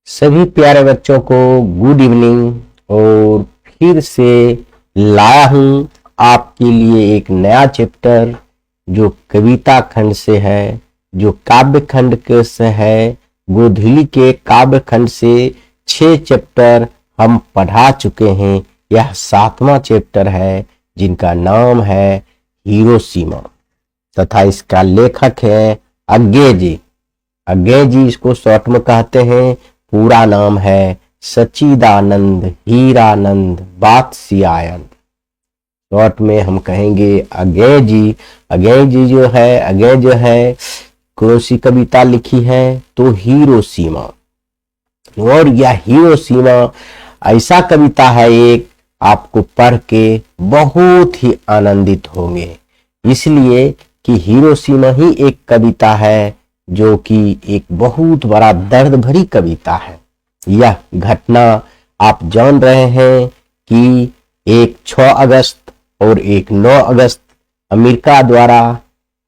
सभी प्यारे बच्चों को गुड इवनिंग। और फिर से लाया हूँ आपके लिए एक नया चैप्टर जो कविता खंड से है, जो काव्य खंड के से है। गोधूली के काव्य खंड से 6 चैप्टर हम पढ़ा चुके हैं। यह 7वां चैप्टर है जिनका नाम है हिरोशिमा तथा इसका लेखक है अज्ञेय जी। अज्ञेय जी इसको शॉर्ट में कहते हैं। पूरा नाम है सच्चिदानंद हीरानंद वात्स्यायन। शॉर्ट में हम कहेंगे अज्ञेय जी। अज्ञेय जी जो है कौन सी कविता लिखी है तो हिरोशिमा। और यह हिरोशिमा ऐसा कविता है, एक आपको पढ़ के बहुत ही आनंदित होंगे, इसलिए कि हिरोशिमा ही एक कविता है जो कि एक बहुत बड़ा दर्द भरी कविता है। यह घटना आप जान रहे हैं कि एक 6 अगस्त और एक 9 अगस्त अमेरिका द्वारा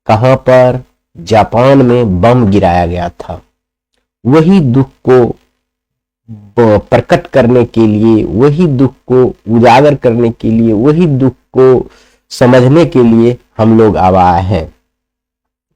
कहां पर, जापान में बम गिराया गया था। वही दुख को प्रकट करने के लिए, वही दुख को उजागर करने के लिए, वही दुख को समझने के लिए हम लोग अब आए हैं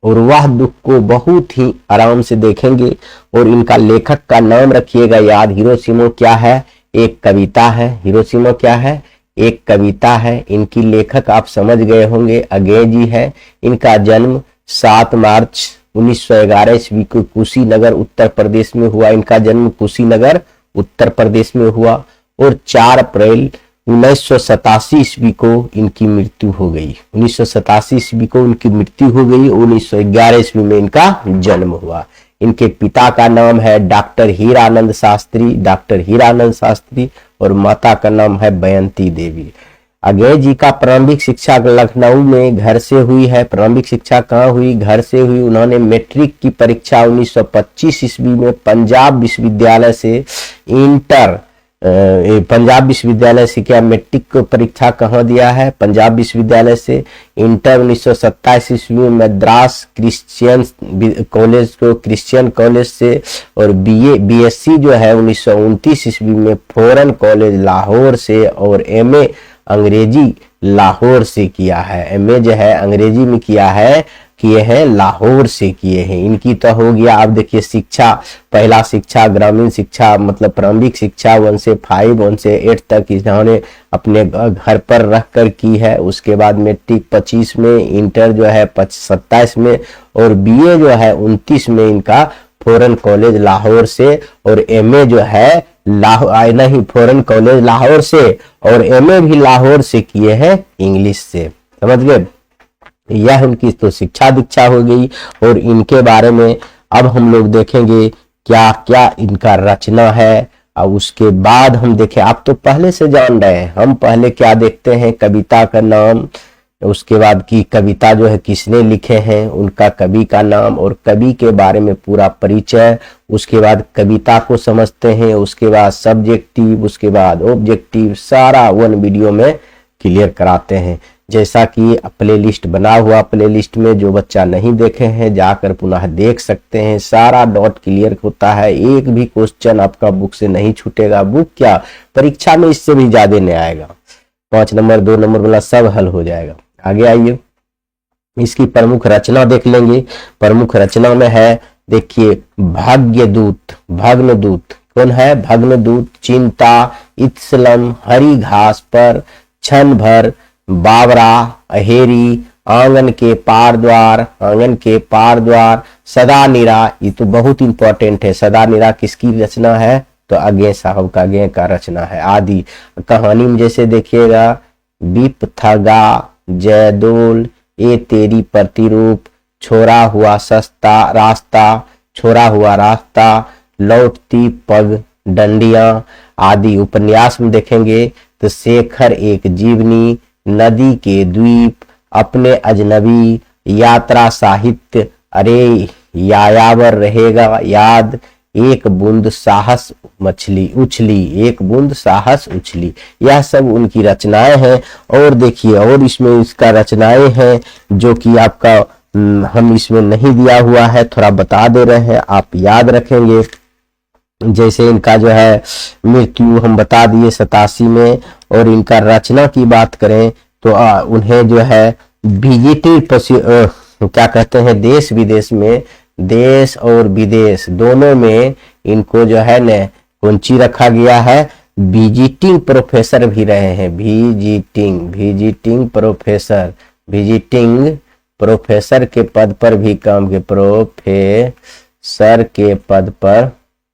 और वह दुख को बहुत ही आराम से देखेंगे। और इनका लेखक का नाम रखिएगा याद। हिरोशिमा क्या है? एक कविता है। हिरोशिमा क्या है? एक कविता है। इनकी लेखक आप समझ गए होंगे, अज्ञेय जी है। इनका जन्म 7 मार्च 1911 ईस्वी को कुशीनगर उत्तर प्रदेश में हुआ। इनका जन्म कुशीनगर उत्तर प्रदेश में हुआ और 4 अप्रैल 1987 ईस्वी को इनकी मृत्यु हो गई। 1987 ईस्वी को इनकी मृत्यु हो गई। 1911 ईस्वी में इनका जन्म हुआ। इनके पिता का नाम है डॉक्टर हीरानंद शास्त्री और माता का नाम है बयंती देवी। अज्ञेय जी का प्रारंभिक शिक्षा लखनऊ में घर से हुई है। प्रारंभिक शिक्षा कहाँ हुई? घर से हुई। उन्होंने मैट्रिक की परीक्षा 1925 ईस्वी में पंजाब विश्वविद्यालय से पंजाब विश्वविद्यालय से क्या मैट्रिक को परीक्षा कहाँ दिया है? पंजाब विश्वविद्यालय से। इंटर 1927 ईस्वी में मद्रास क्रिश्चियन कॉलेज से। और बीएससी जो है 1929 ईस्वी में फॉरेन कॉलेज लाहौर से। और एमए अंग्रेजी लाहौर से किया है। एमए जो है अंग्रेजी में किए हैं लाहौर से किए हैं। इनकी तो हो गया। आप देखिए शिक्षा, पहला शिक्षा ग्रामीण शिक्षा मतलब प्रारंभिक शिक्षा 1 से 5, 1 से 8 तक इन्होंने अपने घर पर रख कर की है। उसके बाद मैट्रिक 25 में, इंटर जो है 27 में और बीए जो है 29 में इनका फॉरेन कॉलेज लाहौर से। और एमए जो है फॉरेन कॉलेज लाहौर से और एमए भी लाहौर से किए हैं इंग्लिश से। समझ गए? यह उनकी तो शिक्षा दीक्षा हो गई। और इनके बारे में अब हम लोग देखेंगे क्या क्या इनका रचना है। और उसके बाद हम देखें, आप तो पहले से जान रहे हैं, हम पहले क्या देखते हैं, कविता का नाम, उसके बाद की कविता जो है किसने लिखे हैं, उनका कवि का नाम और कवि के बारे में पूरा परिचय। उसके बाद कविता को समझते हैं, उसके बाद सब्जेक्टिव, उसके बाद ऑब्जेक्टिव, सारा 1 वीडियो में क्लियर कराते हैं। जैसा कि प्ले लिस्ट बना हुआ, प्ले लिस्ट में जो बच्चा नहीं देखे हैं जाकर पुनः देख सकते हैं। सारा डॉट क्लियर होता है। एक भी क्वेश्चन आपका बुक से नहीं छूटेगा। बुक क्या, परीक्षा में इससे भी ज्यादा नहीं आएगा। 5 नंबर 2 नंबर वाला सब हल हो जाएगा। आगे आइए, इसकी प्रमुख रचना देख लेंगे। प्रमुख रचना में है, देखिए, भाग्यदूत, भग्नदूत। कौन है? भग्नदूत। चिंता, इत्सलम, हरी घास पर, क्षण भर, बावरा, अहेरी, आंगन के पार द्वार, सदा निरा। ये तो बहुत इंपॉर्टेंट है। सदा निरा किसकी रचना है? तो अज्ञेय साहब का, अज्ञेय का रचना है। आदि कहानी में जैसे देखिएगा, बीप थगा जयदोल, ए तेरी प्रतिरूप, छोड़ा हुआ रास्ता, लौटती पग डंडियां। आदि उपन्यास में देखेंगे तो शेखर एक जीवनी, नदी के द्वीप, अपने अजनबी, यात्रा साहित्य, अरे यायावर रहेगा याद, एक बूंद साहस उछली। यह सब उनकी रचनाएं हैं। और देखिए, और इसमें इसका रचनाएं हैं जो कि आपका हम इसमें नहीं दिया हुआ है, थोड़ा बता दे रहे हैं, आप याद रखेंगे। जैसे इनका जो है मृत्यु हम बता दिए 87 में, और इनका रचना की बात करें तो उन्हें जो है विजिटिंग क्या कहते हैं, देश विदेश में, देश और विदेश दोनों में इनको जो है न कौंची रखा गया है, विजिटिंग प्रोफेसर भी रहे हैं, विजिटिंग प्रोफेसर के पद पर भी काम के, प्रोफेसर के पद पर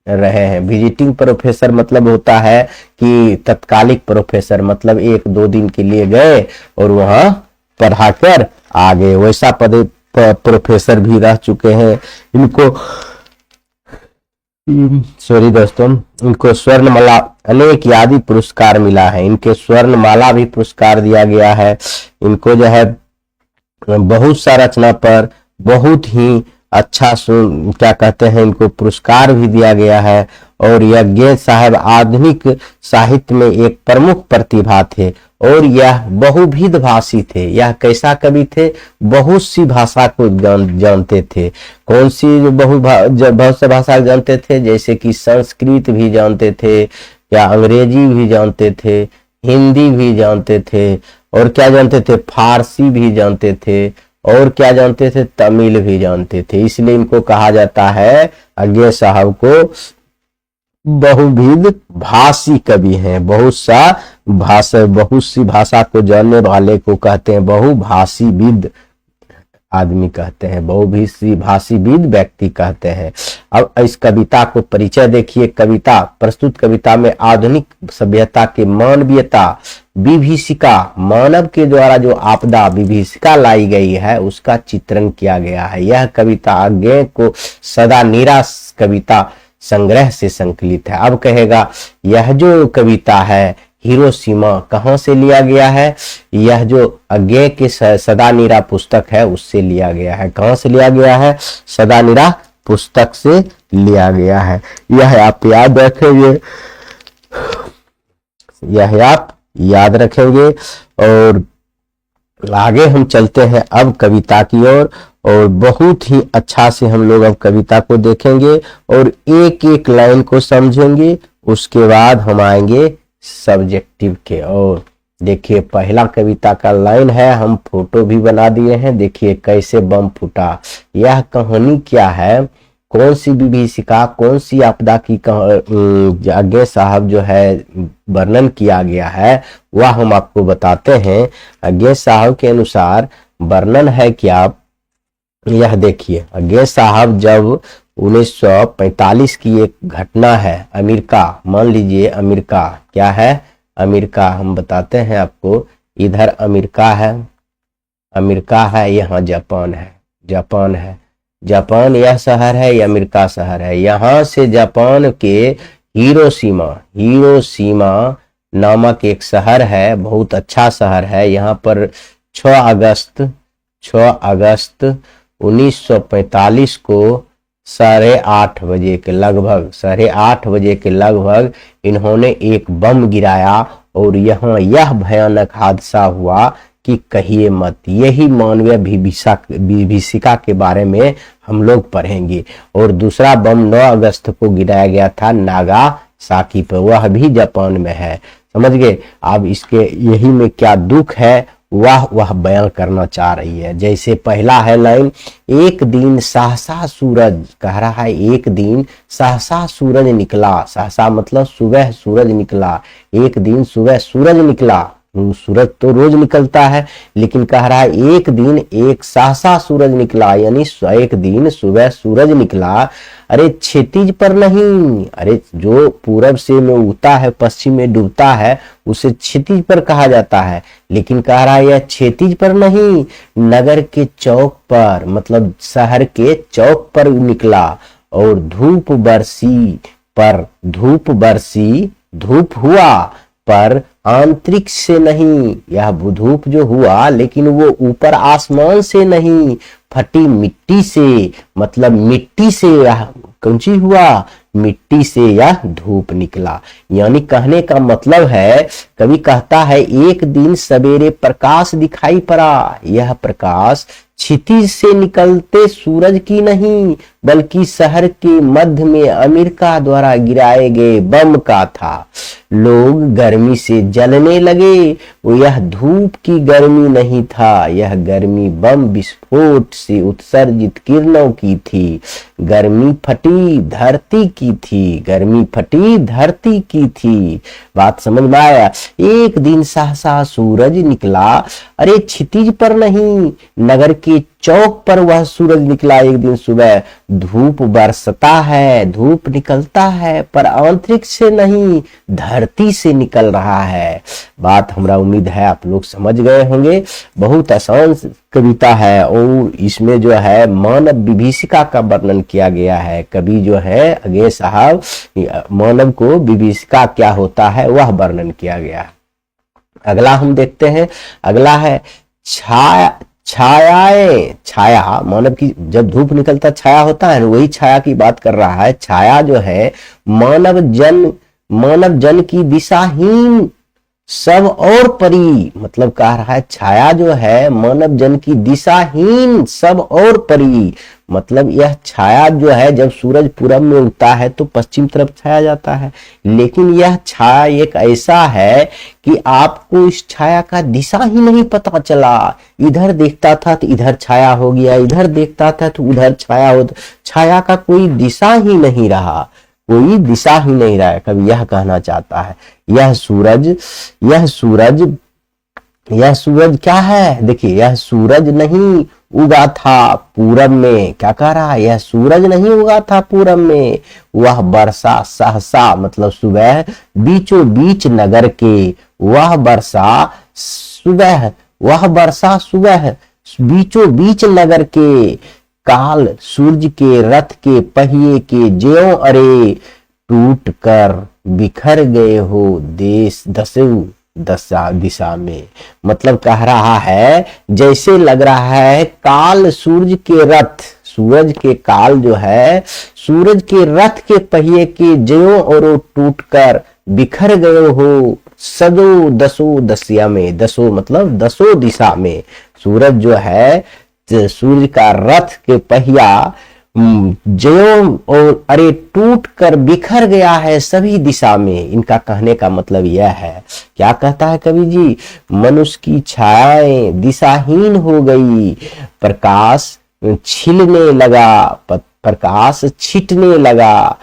रहे हैं। विजिटिंग प्रोफेसर मतलब होता है कि तत्कालिक प्रोफेसर, मतलब 1-2 दिन के लिए गए और वहां पढ़ाकर आ गए, वैसा पद प्रोफेसर भी रह चुके हैं। इनको सॉरी दोस्तों, इनको स्वर्णमाला अनेक आदि पुरस्कार मिला है, इनके स्वर्णमाला भी पुरस्कार दिया गया है। इनको जो है बहुत सा रचना पर बहुत ही अच्छा क्या कहते हैं, इनको पुरस्कार भी दिया गया है। और यज्ञेश साहब आधुनिक साहित्य में एक प्रमुख प्रतिभा थे और यह बहुविध भाषी थे। यह कैसा कवि थे, बहुत सी भाषा को जानते थे। कौन सी बहुत सी भाषा जानते थे, जैसे कि संस्कृत भी जानते थे, या अंग्रेजी भी जानते थे, हिंदी भी जानते थे, और क्या जानते थे, फारसी भी जानते थे, और क्या जानते थे, तमिल भी जानते थे। इसलिए इनको कहा जाता है, यज्ञेश साहब को बहुविध भाषी कवि हैं। बहुत सी भाषा को जानने वाले को कहते हैं बहुभाषीविद आदमी कहते हैं, बहुभाषी भाषीविद व्यक्ति कहते हैं। अब इस कविता को परिचय देखिए। कविता, प्रस्तुत कविता में आधुनिक सभ्यता के मानवीयता विभीषिका, मानव के द्वारा जो आपदा विभीषिका लाई गई है उसका चित्रण किया गया है। यह कविता अज्ञेय को सदा निराश कविता संग्रह से संकलित है। अब कहेगा यह जो कविता है हिरोशिमा कहाँ से लिया गया है, यह जो अज्ञेय के सदा निरा पुस्तक है उससे लिया गया है। कहाँ से लिया गया है, सदा निरा पुस्तक से लिया गया है। यह आप याद रखेंगे, यह आप याद रखेंगे। और आगे हम चलते हैं अब कविता की ओर, और बहुत ही अच्छा से हम लोग अब कविता को देखेंगे और एक एक लाइन को समझेंगे। उसके बाद हम आएंगे सब्जेक्टिव के ओर। देखिए पहला कविता का लाइन है, हम फोटो भी बना दिए हैं। देखिए कैसे बम फूटा। यह कहानी क्या है, कौन सी विभीषिका, कौन सी आपदा की यज्ञेश साहब जो है वर्णन किया गया है वह हम आपको बताते हैं। यज्ञेश साहब के अनुसार वर्णन है क्या, यह देखिए। यज्ञेश साहब जब 1945 की एक घटना है, अमेरिका, मान लीजिए अमेरिका, क्या है, अमेरिका, हम बताते हैं आपको। इधर अमेरिका है, यहाँ जापान है, जापान यह शहर है, यह अमेरिका शहर है। यहाँ से जापान के हिरोशिमा नामक एक शहर है, बहुत अच्छा शहर है। यहाँ पर 6 अगस्त 1945 को 8:30 बजे के लगभग इन्होंने एक बम गिराया और यहाँ यह भयानक हादसा हुआ कि कहिए मत। यही मानवीय विभीषिका के बारे में हम लोग पढ़ेंगे। और दूसरा बम 9 अगस्त को गिराया गया था नागासाकी पर, वह भी जापान में है। समझ गए। अब इसके यही में क्या दुख है वह बयान करना चाह रही है। जैसे पहला है लाइन, एक दिन सहसा सूरज, कह रहा है एक दिन सहसा सूरज निकला। सहसा मतलब सुबह सूरज निकला। एक दिन सुबह सूरज निकला, सूरज तो रोज निकलता है, लेकिन कह रहा है एक दिन एक सहसा सूरज निकला, यानी एक दिन सुबह सूरज निकला। अरे क्षितिज पर नहीं, अरे जो पूरब से में उगता है पश्चिम में डूबता है उसे क्षितिज पर कहा जाता है, लेकिन कह रहा है यह क्षितिज पर नहीं, नगर के चौक पर, मतलब शहर के चौक पर निकला। और धूप हुआ पर आंतरिक से नहीं। यह धूप जो हुआ लेकिन वो ऊपर आसमान से नहीं, फटी मिट्टी से, मतलब मिट्टी से यह कौन सी हुआ, मिट्टी से यह धूप निकला। यानी कहने का मतलब है, कवि कहता है एक दिन सवेरे प्रकाश दिखाई पड़ा, यह प्रकाश क्षितिज से निकलते सूरज की नहीं, बल्कि शहर के मध्य में अमेरिका द्वारा गिराए गए बम का था। लोग गर्मी से जलने लगे। वो यह धूप की गर्मी नहीं था, यह गर्मी बम विस्फोट से उत्सर्जित किरणों की थी। गर्मी फटी धरती की थी, गर्मी फटी धरती की थी। बात समझ में आया? एक दिन सहसा सूरज निकला, अरे क्षितिज पर नहीं, नगर के चौक पर वह सूरज निकला। एक दिन सुबह धूप बरसता है, धूप निकलता है, पर अंतरिक्ष से नहीं, धरती से निकल रहा है। बात हमरा उम्मीद है आप लोग समझ गए होंगे। बहुत आसान कविता है और इसमें जो है मानव विभीषिका का वर्णन किया गया है। कवि जो है अगे साहब मानव को विभीषिका क्या होता है वह वर्णन किया गया है। अगला हम देखते हैं, अगला है छाया। छायाएं, छाया मानव की जब धूप निकलता छाया होता है, वही छाया की बात कर रहा है। छाया जो है मानव जन की दिशाहीन सब और परी, मतलब कह रहा है छाया जो है मानव जन की दिशाहीन सब और परी। मतलब यह छाया जो है जब सूरज पूरब में उगता है तो पश्चिम तरफ छाया जाता है, लेकिन यह छाया एक ऐसा है कि आपको इस छाया का दिशा ही नहीं पता चला। इधर देखता था तो इधर छाया हो गया, इधर देखता था तो उधर छाया हो, छाया का कोई दिशा ही नहीं रहा, कोई दिशा ही नहीं रहा है। कभी यह कहना चाहता है यह सूरज क्या है? देखिए यह सूरज नहीं उगा था पूरब में। क्या कह रहा है? यह सूरज नहीं उगा था पूरब में, वह वर्षा सहसा, मतलब सुबह बीचों बीच नगर के, वह वर्षा सुबह बीचों बीच नगर के, काल सूर्य के रथ के पहिए के ज्यों अरे टूट कर बिखर गए हो देश दसों दिशा में। मतलब कह रहा है जैसे लग रहा है काल सूरज के रथ, सूरज के काल जो है सूरज के रथ के पहिए के ज्यों और टूट कर बिखर गए हो सदो दसों दिशा में। दसों मतलब दसों दिशा में। सूरज जो है सूर्य का रथ के पहिया ज्यों और अरे टूट कर बिखर गया है सभी दिशा में। इनका कहने का मतलब यह है, क्या कहता है कवि जी? मनुष्य की छायाएं दिशाहीन हो गई, प्रकाश छिटने लगा,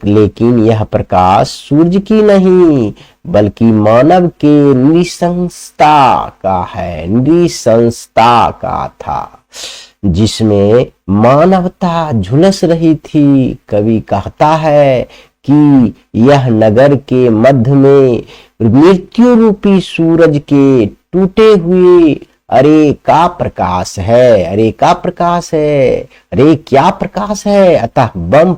लेकिन यह प्रकाश सूर्य की नहीं बल्कि मानव के नृशंसता का है, नृशंसता का था, जिसमें मानवता झुलस रही थी। कवि कहता है कि यह नगर के मध्य में मृत्यु रूपी सूरज के टूटे हुए अरे का प्रकाश है, अरे का प्रकाश है, अरे क्या प्रकाश है। अतः बम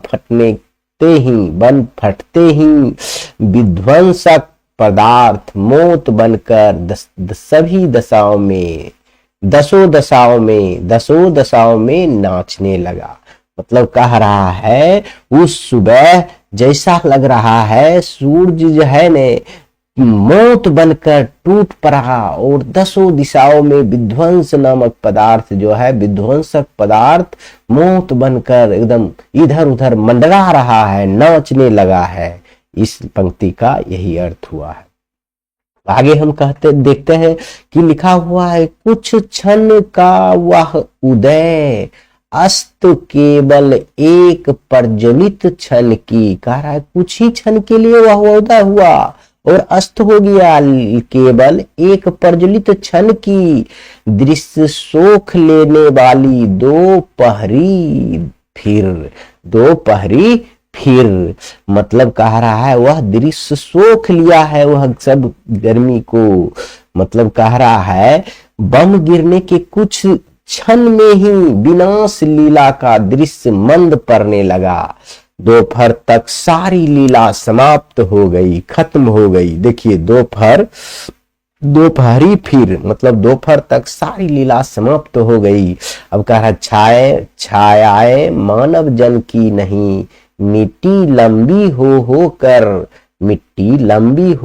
फटते ही विध्वंसक पदार्थ मौत बनकर सभी दशाओं में दसों दशाओं में नाचने लगा। मतलब कह रहा है उस सुबह जैसा लग रहा है सूरज जो है ने मौत बनकर टूट पड़ा और दसों दिशाओं में विध्वंस नामक पदार्थ जो है, विध्वंसक पदार्थ मौत बनकर एकदम इधर उधर मंडरा रहा है, नाचने लगा है। इस पंक्ति का यही अर्थ हुआ है। आगे हम देखते हैं कि लिखा हुआ है कुछ क्षण का वह उदय अस्त केवल एक प्रज्वलित क्षण की। कह रहा है कुछ ही क्षण के लिए वह उदय हुआ और अस्त हो गया, केवल एक प्रज्वलित क्षण की दृश्य सोख लेने वाली दोपहरी फिर। मतलब कह रहा है वह दृश्य सोख लिया है वह सब गर्मी को। मतलब कह रहा है बम गिरने के कुछ क्षण में ही विनाश लीला का दृश्य मंद पड़ने लगा। दोपहर तक सारी लीला समाप्त हो गई, खत्म हो गई। देखिए दोपहरी फिर, मतलब दोपहर तक सारी लीला समाप्त हो गई। अब कह रहा छायाएं मानव जन की नहीं, मिट्टी लंबी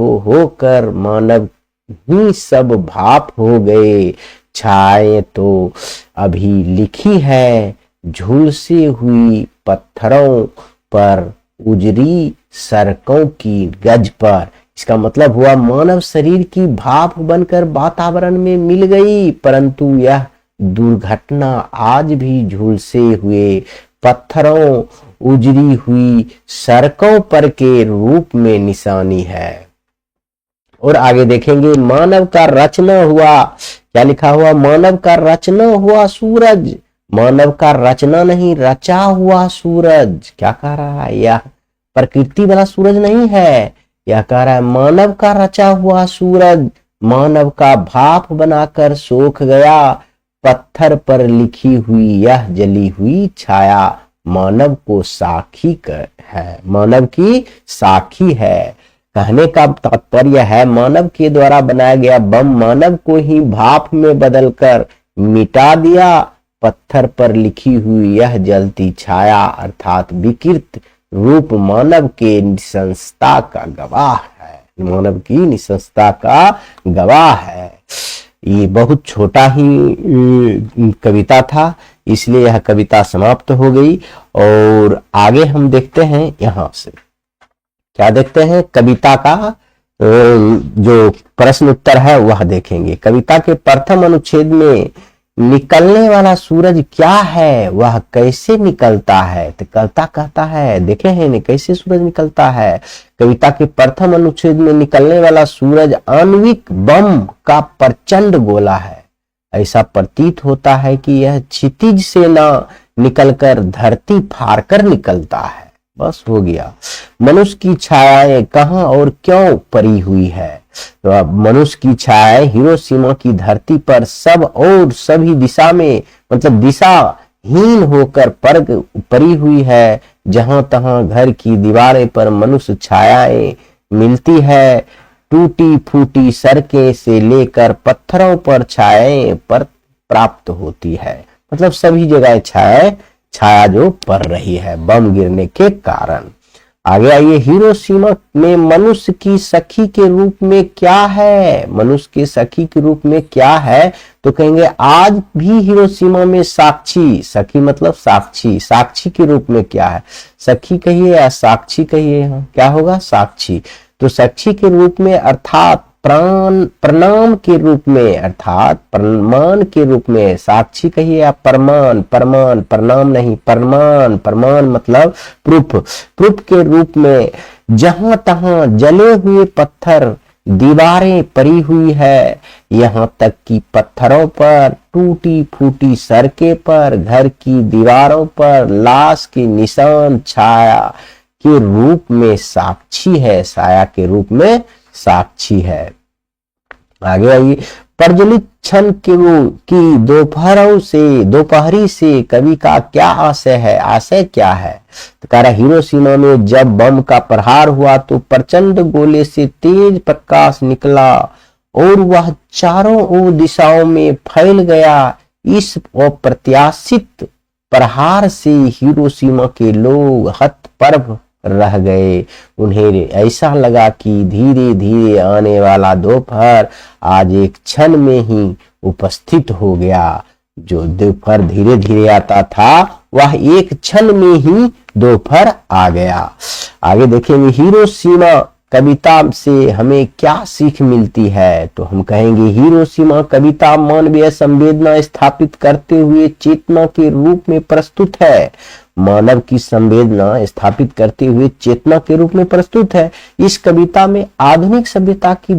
हो कर मानव ही सब भाप हो गए। छाए तो अभी लिखी है झुलसी हुई पत्थरों पर, उजरी सड़कों की गज पर। इसका मतलब हुआ मानव शरीर की भाप बनकर वातावरण में मिल गई, परंतु यह दुर्घटना आज भी झुलसे हुए पत्थरों, उजरी हुई सड़कों पर के रूप में निशानी है। और आगे देखेंगे, मानव का रचना हुआ, क्या लिखा हुआ, मानव का रचना हुआ सूरज, मानव का रचना नहीं रचा हुआ सूरज। क्या कह रहा है, यह प्रकृति वाला सूरज नहीं है, यह कह रहा है मानव का रचा हुआ सूरज मानव का भाप बनाकर सोख गया, पत्थर पर लिखी हुई यह जली हुई छाया मानव को साक्षी है, मानव की साक्षी है। कहने का तात्पर्य है मानव के द्वारा बनाया गया बम मानव को ही भाप में बदलकर मिटा दिया, पत्थर पर लिखी हुई यह जलती छाया अर्थात विकृत रूप मानव के निसंसता का गवाह है, मानव की निसंसता का गवाह है। ये बहुत छोटा ही कविता था, इसलिए यह कविता समाप्त हो गई। और आगे हम देखते हैं, यहां से क्या देखते हैं, कविता का जो प्रश्न उत्तर है वह देखेंगे। कविता के प्रथम अनुच्छेद में निकलने वाला सूरज क्या है, वह कैसे निकलता है, तो कविता कहता है, देखे हैं नहीं कैसे सूरज निकलता है। कविता के प्रथम अनुच्छेद में निकलने वाला सूरज आणविक बम का प्रचंड गोला है। ऐसा प्रतीत होता है कि यह क्षितिज से ना निकलकर धरती फाड़कर निकलता है। बस हो गया। मनुष्य की छायाएं कहां और क्यों पड़ी हुई है, तो अब मनुष्य की छायाएं हिरोशिमा की धरती पर सब और सभी दिशा में, मतलब दिशाहीन होकर पड़ी हुई है। जहां तहां घर की दीवारें पर मनुष्य छायाएं मिलती है। टूटी फूटी सड़कें से लेकर पत्थरों पर छायाएं पर प्राप्त होती है, मतलब सभी जगह छाया जो पड़ रही है बम गिरने के कारण। आगे आइए, हिरोशिमा में मनुष्य की सखी के रूप में क्या है, मनुष्य के सखी के रूप में क्या है, तो कहेंगे आज भी हिरोशिमा में साक्षी, सखी मतलब साक्षी, साक्षी के रूप में क्या है, सखी कहिए या साक्षी कहिए, क्या होगा, साक्षी। तो साक्षी के रूप में अर्थात प्रणाम के रूप में, अर्थात प्रमाण के रूप में, साक्षी कहिए या प्रमाण, प्रणाम नहीं, प्रमाण मतलब प्रूफ के रूप में। जहां तहां जले हुए पत्थर दीवारें पड़ी हुई है, यहाँ तक कि पत्थरों पर, टूटी फूटी सड़कें पर, घर की दीवारों पर लाश के निशान छाया के रूप में साक्षी है, साया के रूप में साक्षी है। आगे आइए, प्रज्वलित क्षण की दोपहरी से कवि का क्या आशय है, आशय क्या है, तो कह रहा हिरोशिमा में जब बम का प्रहार हुआ तो प्रचंड गोले से तेज प्रकाश निकला और वह चारों ओर दिशाओं में फैल गया। इस अप्रत्याशित प्रहार से हिरोशिमा के लोग हतप्रभ रह गए। उन्हें ऐसा लगा कि धीरे धीरे आने वाला दोपहर आज एक क्षण में ही उपस्थित हो गया। जो दोपहर धीरे धीरे आता था वह एक क्षण में ही दोपहर आ गया। आगे देखेंगे, हिरोशिमा कविता से हमें क्या सीख मिलती है, तो हम कहेंगे हिरोशिमा कविता मानवीय संवेदना स्थापित करते हुए चेतना के रूप में प्रस्तुत है। मानव की संवेदना स्थापित करते हुए चेतना के रूप में प्रस्तुत है। इस कविता में आधुनिक सभ्यता की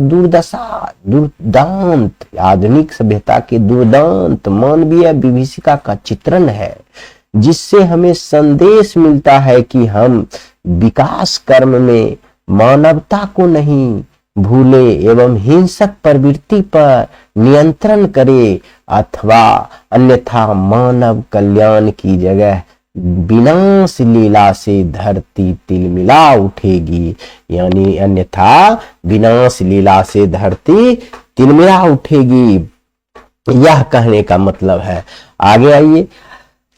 आधुनिक सभ्यता के दुर्दांत मानवीय विभीषिका का चित्रण है, जिससे हमें संदेश मिलता है कि हम विकास कर्म में मानवता को नहीं भूले एवं हिंसक प्रवृत्ति पर नियंत्रण करें, अथवा अन्यथा मानव कल्याण की जगह विनाश लीला से धरती तिलमिला उठेगी। यानी अन्यथा विनाश लीला से धरती तिलमिला उठेगी, यह कहने का मतलब है। आगे आइए,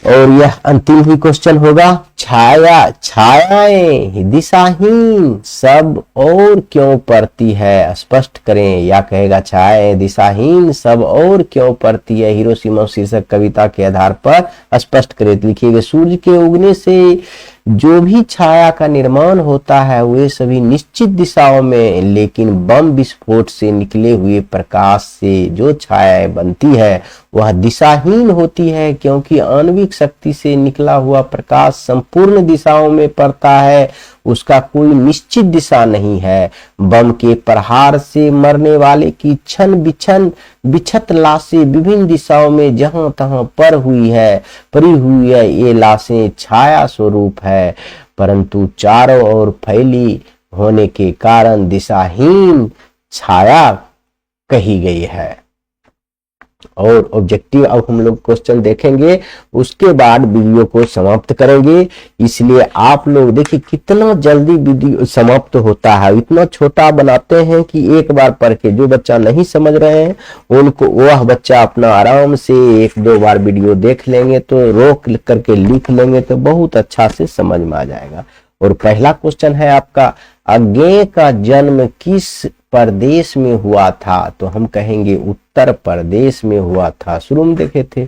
और यह अंतिम ही क्वेश्चन होगा, छाया छायाएं दिशाहीन सब और क्यों पड़ती है, स्पष्ट करें। या कहेगा छायाएं दिशाहीन सब और क्यों पड़ती है, हिरोशिमा शीर्षक कविता के आधार पर स्पष्ट करें। लिखिएगा, सूर्य के उगने से जो भी छाया का निर्माण होता है वे सभी निश्चित दिशाओं में, लेकिन बम विस्फोट से निकले हुए प्रकाश से जो छाया बनती है वह दिशाहीन होती है, क्योंकि आणविक शक्ति से निकला हुआ प्रकाश संपूर्ण दिशाओं में पड़ता है, उसका कोई निश्चित दिशा नहीं है। बम के प्रहार से मरने वाले की क्षण बिछत लाशें विभिन्न दिशाओं में जहां तहां पड़ी हुई है, ये लाशें छाया स्वरूप है, परंतु चारों ओर फैली होने के कारण दिशाहीन छाया कही गई है। और ऑब्जेक्टिव अब हम लोग क्वेश्चन देखेंगे, उसके बाद वीडियो को समाप्त करेंगे। इसलिए आप लोग देखिए कितना जल्दी वीडियो समाप्त होता है, इतना छोटा बनाते हैं कि एक बार पढ़ के जो बच्चा नहीं समझ रहे हैं उनको, वह बच्चा अपना आराम से 1-2 बार वीडियो देख लेंगे तो रोक करके लिख लेंगे तो बहुत अच्छा से समझ में आ जाएगा। और पहला क्वेश्चन है आपका, अज्ञेय का जन्म किस प्रदेश में हुआ था, तो हम कहेंगे उत्तर प्रदेश में हुआ था। शुरू में देखे थे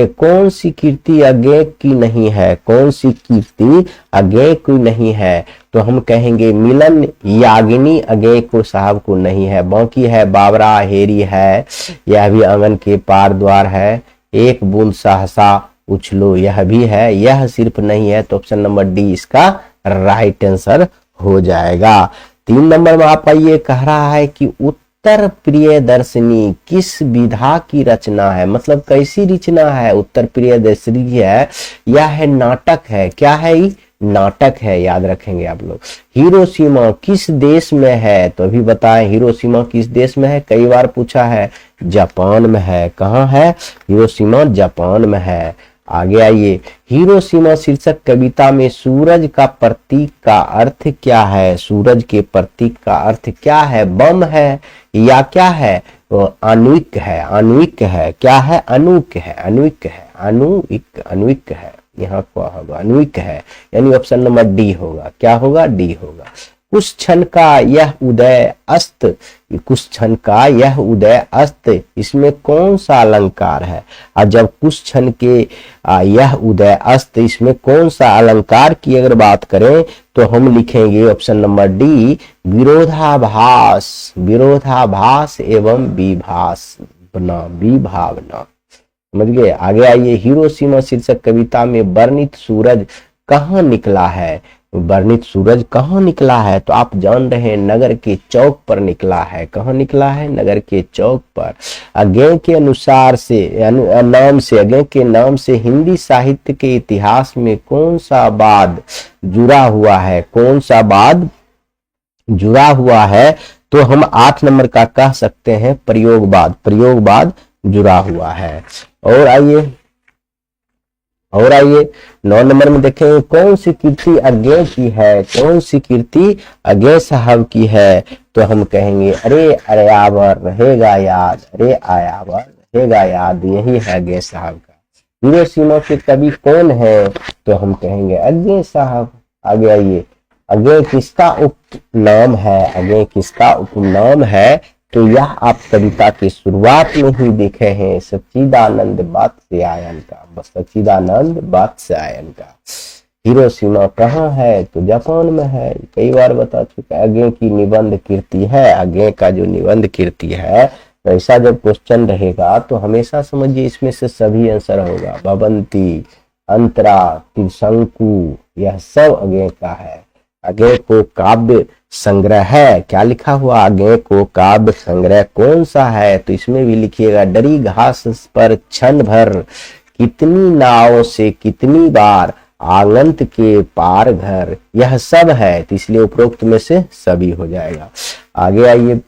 कौन सी कीर्ति अज्ञेय की नहीं है, कौन सी कीर्ति अज्ञेय की नहीं है, तो हम कहेंगे मिलन यागिनी अज्ञेय को साहब को नहीं है। बाकी है बाबरा हेरी है, यह भी आंगन के पार द्वार है, एक बूंद सहसा उछलो यह भी है, यह सिर्फ नहीं है, तो ऑप्शन नंबर डी इसका राइट आंसर हो जाएगा। 3 नंबर में आप आइए, कह रहा है कि उत्तर प्रियदर्शिनी किस विधा की रचना है, मतलब कैसी रचना है। उत्तर प्रियदर्शिनी है, यह है नाटक है, क्या है ये नाटक है, याद रखेंगे आप लोग। हिरोशिमा किस देश में है, तो अभी बताएं हिरोशिमा किस देश में है, कई बार पूछा है, जापान में है। कहाँ है हिरोशिमा, जापान में है। आगे आइए, हिरोशिमा शीर्षक कविता में सूरज का प्रतीक का अर्थ क्या है, सूरज के प्रतीक का अर्थ क्या है, बम है या क्या है, तो आणविक है, आणविक है, क्या है अणुक है, आणविक है, आणविक है, यहाँ क्या होगा आणविक है, यानी ऑप्शन नंबर डी होगा, क्या होगा डी होगा। कुछ क्षण का यह उदय अस्त, कुछ क्षण का यह उदय अस्त, इसमें कौन सा अलंकार है, और जब कुछ क्षण के यह उदय अस्त इसमें कौन सा अलंकार की अगर बात करें तो हम लिखेंगे ऑप्शन नंबर डी विरोधाभास, विरोधाभास एवं विभावना। समझ गए। आगे आइए, हिरोशिमा शीर्षक कविता में वर्णित सूरज कहाँ निकला है, वर्णित सूरज कहाँ निकला है, तो आप जान रहे हैं नगर के चौक पर निकला है। कहाँ निकला है, नगर के चौक पर। अज्ञेय के अनुसार से अज्ञेय के नाम से हिंदी साहित्य के इतिहास में कौन सा वाद जुड़ा हुआ है, कौन सा वाद जुड़ा हुआ है, तो हम 8 नंबर का कह सकते हैं प्रयोगवाद, प्रयोगवाद जुड़ा हुआ है। और आइए 9 नंबर में देखें, कौन सी कीर्ति अज्ञेय की है, कौन सी कीर्ति अज्ञेय साहब की है, तो हम कहेंगे अरे आयावर रहेगा याद, अरे आयावर रहेगा याद, यही है अज्ञेय साहब का। हिरोशिमा के कवि कौन है, तो हम कहेंगे अज्ञेय साहब। आगे आइए, अज्ञेय किसका उपनाम है, अज्ञेय किसका उपनाम है, तो यह आप कविता की शुरुआत में ही देखे हैं, सच्चिदानंद वात्स्यायन का, बस सच्चिदानंद वात्स्यायन का। हिरोशिमा कहाँ है, तो जापान में है, कई बार बता चुका। अज्ञेय की निबंध कीर्ति है, अज्ञेय का जो निबंध कीर्ति है, तो ऐसा जब क्वेश्चन रहेगा तो हमेशा समझिए इसमें से सभी आंसर होगा। भवंती, अंतरा, त्रिशंकु, यह सब अज्ञेय का है। अज्ञेय को काव्य संग्रह है, क्या लिखा हुआ, अज्ञेय को काव्य संग्रह कौन सा है, तो इसमें भी लिखिएगा डरी घास पर क्षण भर, कितनी नाव से कितनी बार, आंगंत के पार घर, यह सब है, तो इसलिए उपरोक्त में से सभी हो जाएगा। आगे आइए,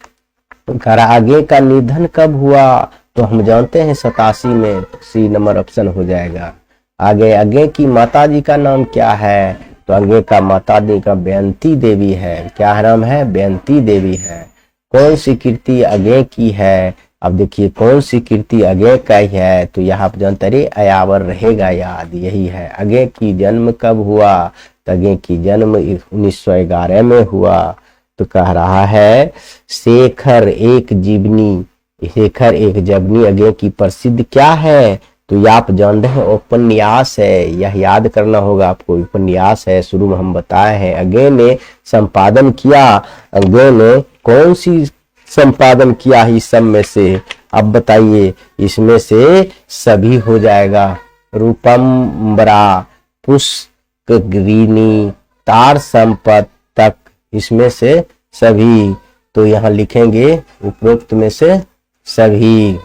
अज्ञेय का निधन कब हुआ, तो हम जानते हैं 87 में, सी नंबर ऑप्शन हो जाएगा। आगे, अज्ञेय की माता जी का नाम क्या है, तो अज्ञेय का माता जी का बेअंती देवी है, क्या नाम है, बेअंती देवी है। कौन सी कीर्ति अज्ञेय की है, अब देखिए कौन सी कृति अज्ञे का ही है, तो यहाँ पर जानते रहे अयावर रहेगा याद, यही है। अज्ञे की जन्म कब हुआ, तो अज्ञे की जन्म 1911 में हुआ। तो कह रहा है शेखर एक जीवनी, शेखर एक जीवनी अज्ञे की प्रसिद्ध क्या है, तो ये आप जान रहे हैं उपन्यास है, यह याद करना होगा आपको, उपन्यास है, शुरू में हम बताए हैं। अज्ञे ने संपादन किया, अज्ञे ने कौन सी संपादन किया है इस सब में से, अब बताइए, इसमें से सभी हो जाएगा। रूपम्बरा, पुष्करिणी, तार संपत तक, इसमें से सभी। तो यहाँ लिखेंगे उपरोक्त में से सभी।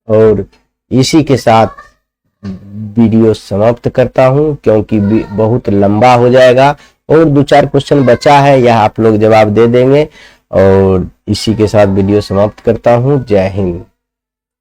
और इसी के साथ वीडियो समाप्त करता हूं, क्योंकि बहुत लंबा हो जाएगा और 2-4 क्वेश्चन बचा है, यह आप लोग जवाब दे देंगे। और इसी के साथ वीडियो समाप्त करता हूं। जय हिंद।